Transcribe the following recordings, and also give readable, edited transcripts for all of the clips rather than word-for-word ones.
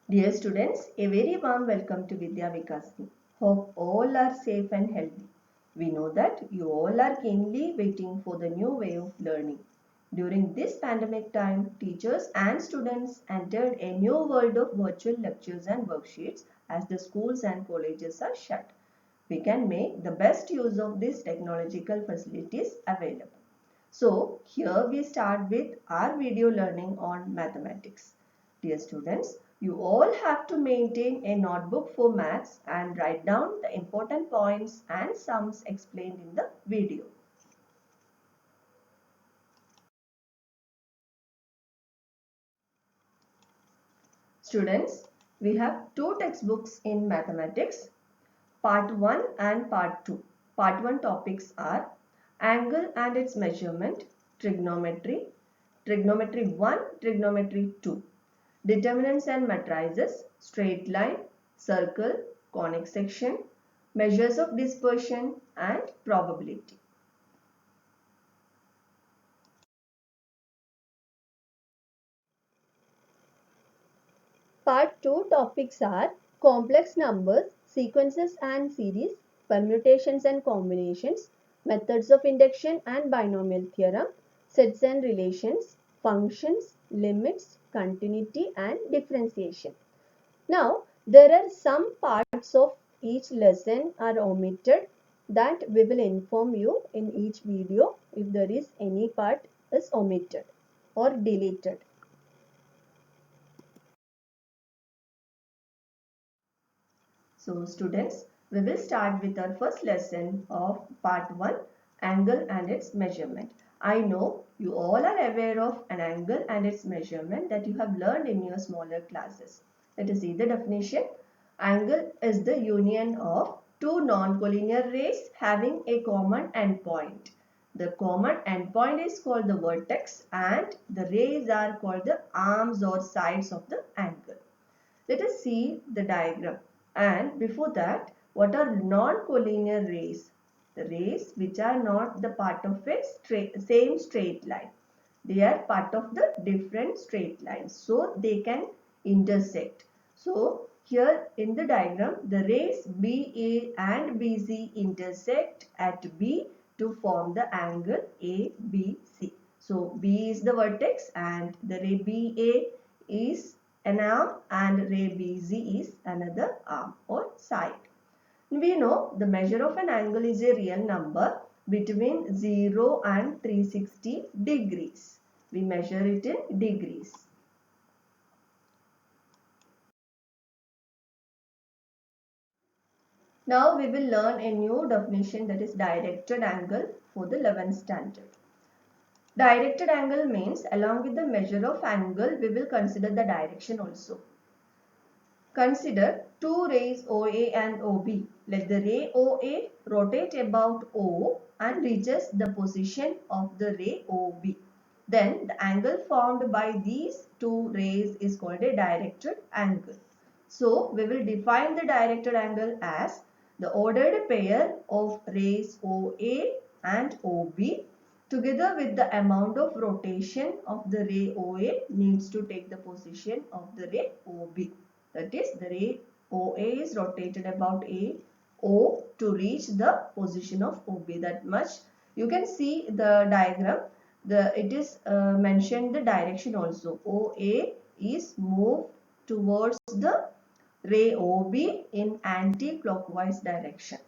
Dear students, a very warm welcome to Vidya Vikasni. Hope all are safe and healthy. We know that you all are keenly waiting for the new way of learning. During this pandemic time, teachers and students entered a new world of virtual lectures and worksheets as the schools and colleges are shut. We can make the best use of these technological facilities available. So, here we start with our video learning on mathematics. Dear students, you all have to maintain a notebook for maths and write down the important points and sums explained in the video. Students, we have two textbooks in mathematics, part 1 and part 2. Part 1 topics are angle and its measurement, trigonometry, trigonometry 1, trigonometry 2. Determinants and matrices, straight line, circle, conic section, measures of dispersion and probability. Part 2 topics are complex numbers, sequences and series, permutations and combinations, methods of induction and binomial theorem, sets and relations, functions, limits, continuity and differentiation. Now, there are some parts of each lesson are omitted that we will inform you in each video if there is any part is omitted or deleted. So students, we will start with our first lesson of part 1, angle and its measurement. I know you all are aware of an angle and its measurement that you have learned in your smaller classes. Let us see the definition. Angle is the union of two non-collinear rays having a common endpoint. The common endpoint is called the vertex and the rays are called the arms or sides of the angle. Let us see the diagram. And before that, what are non-collinear rays? The rays which are not the part of a same straight line. They are part of the different straight lines. So they can intersect. So here in the diagram, the rays BA and BC intersect at B to form the angle ABC. So B is the vertex and the ray BA is an arm and ray BZ is another arm or side. We know the measure of an angle is a real number between 0 and 360 degrees. We measure it in degrees. Now we will learn a new definition, that is directed angle, for the 11th standard. Directed angle means along with the measure of angle we will consider the direction also. Consider two rays OA and OB. Let the ray OA rotate about O and reaches the position of the ray OB. Then the angle formed by these two rays is called a directed angle. So we will define the directed angle as the ordered pair of rays OA and OB together with the amount of rotation of the ray OA needs to take the position of the ray OB. That is, the ray OA is rotated about O to reach the position of OB. That much you can see the diagram. It is mentioned the direction also. OA is moved towards the ray OB in anti-clockwise direction.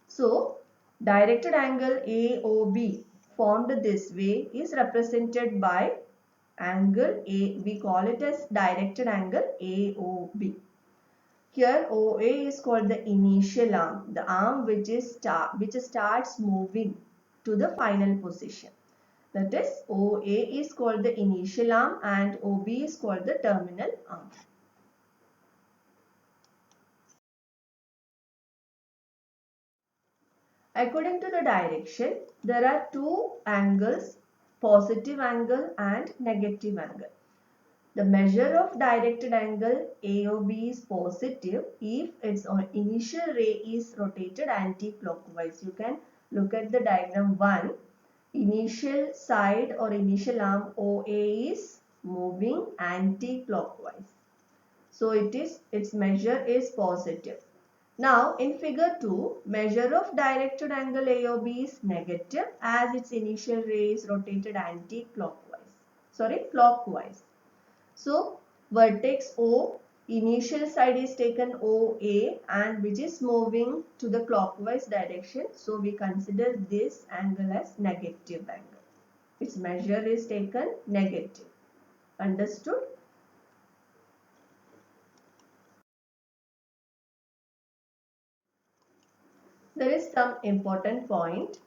So, directed angle AOB formed this way is represented by angle A. We call it as directed angle AOB. Here OA is called the initial arm, the arm which starts moving to the final position. That is, OA is called the initial arm and OB is called the terminal arm. According to the direction, there are two angles, positive angle and negative angle. The measure of directed angle AOB is positive if its initial ray is rotated anti-clockwise. You can look at the diagram 1. Initial side or initial arm OA is moving anti-clockwise. So its measure is positive. Now in figure 2, measure of directed angle AOB is negative as its initial ray is rotated clockwise. So vertex O, initial side is taken OA and which is moving to the clockwise direction. So we consider this angle as negative angle. Its measure is taken negative. Understood? There is some important point.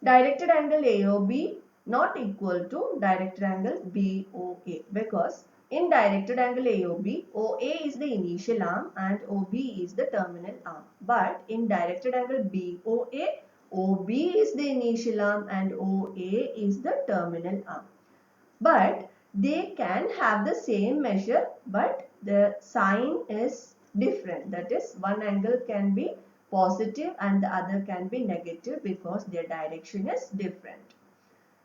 Directed angle AOB not equal to directed angle BOA because in directed angle AOB, OA is the initial arm and OB is the terminal arm. But in directed angle BOA, OB is the initial arm and OA is the terminal arm. But they can have the same measure but the sign is different. That is, one angle can be positive and the other can be negative because their direction is different.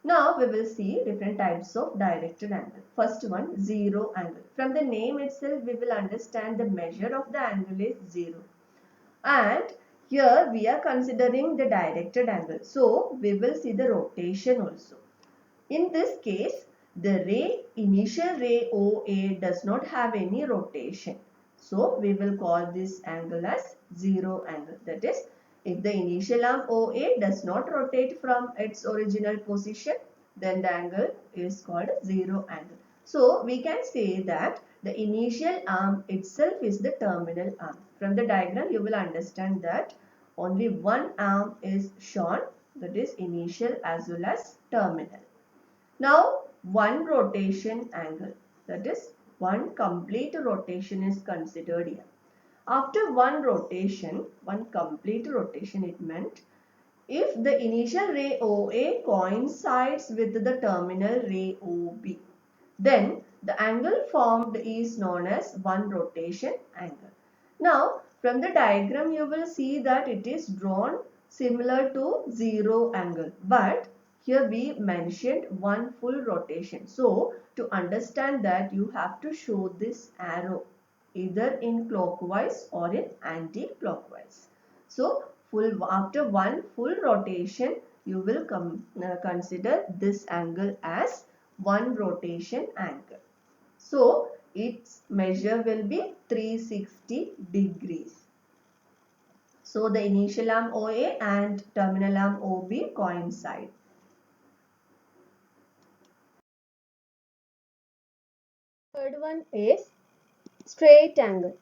Now we will see different types of directed angle. First one, zero angle. From the name itself we will understand the measure of the angle is zero. And here we are considering the directed angle. So we will see the rotation also. In this case, the initial ray OA does not have any rotation. So we will call this angle as zero angle. That is, if the initial arm OA does not rotate from its original position, then the angle is called zero angle. So we can say that the initial arm itself is the terminal arm. From the diagram you will understand that only one arm is shown, that is initial as well as terminal. Now one rotation angle, that is one complete rotation is considered here. After one complete rotation, it meant if the initial ray OA coincides with the terminal ray OB, then the angle formed is known as one rotation angle. Now from the diagram you will see that it is drawn similar to zero angle, but here we mentioned one full rotation. So to understand that you have to show this arrow either in clockwise or in anti-clockwise. So after one full rotation you will consider this angle as one rotation angle. So its measure will be 360 degrees. So the initial arm OA and terminal arm OB coincide. Third one is straight angle.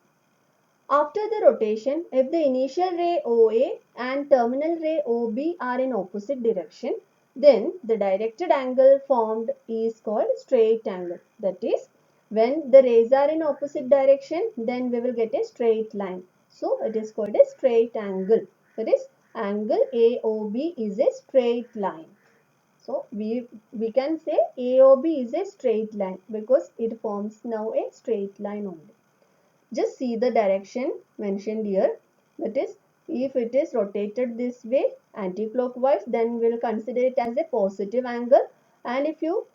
After the rotation, if the initial ray OA and terminal ray OB are in opposite direction, then the directed angle formed is called straight angle. That is, when the rays are in opposite direction, then we will get a straight line. So it is called a straight angle. That is, angle AOB is a straight line. So we can say AOB is a straight line because it forms now a straight line only. Just see the direction mentioned here. That is, if it is rotated this way anti-clockwise, then we will consider it as a positive angle. And if you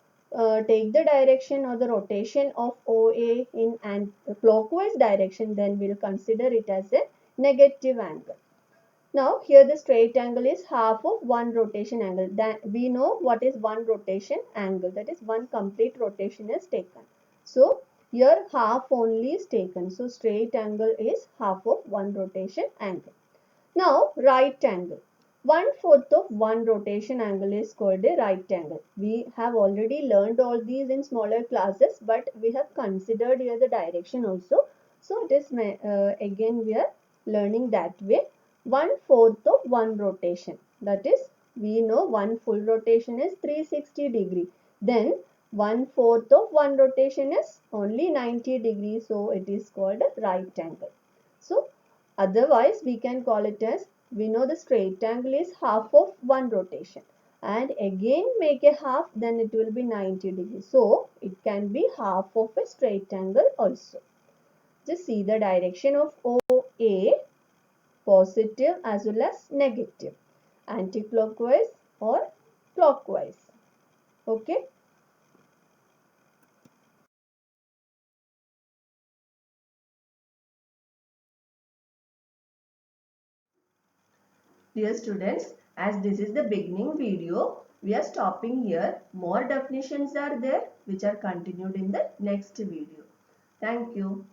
take the direction or the rotation of OA in clockwise direction, then we will consider it as a negative angle. Now here the straight angle is half of one rotation angle. That we know what is one rotation angle. That is, one complete rotation is taken. So here half only is taken. So straight angle is half of one rotation angle. Now right angle. 1/4 of one rotation angle is called a right angle. We have already learned all these in smaller classes, but we have considered here the direction also. So it is again we are learning that way. 1/4 of one rotation. That is, we know one full rotation is 360 degree. Then 1/4 of one rotation is only 90 degrees. So it is called a right angle. So otherwise we can call it as, we know the straight angle is half of one rotation. And again make a half, then it will be 90 degrees. So it can be half of a straight angle also. Just see the direction of OA, positive as well as negative, anti-clockwise or clockwise. Okay. Dear students, as this is the beginning video, we are stopping here. More definitions are there which are continued in the next video. Thank you.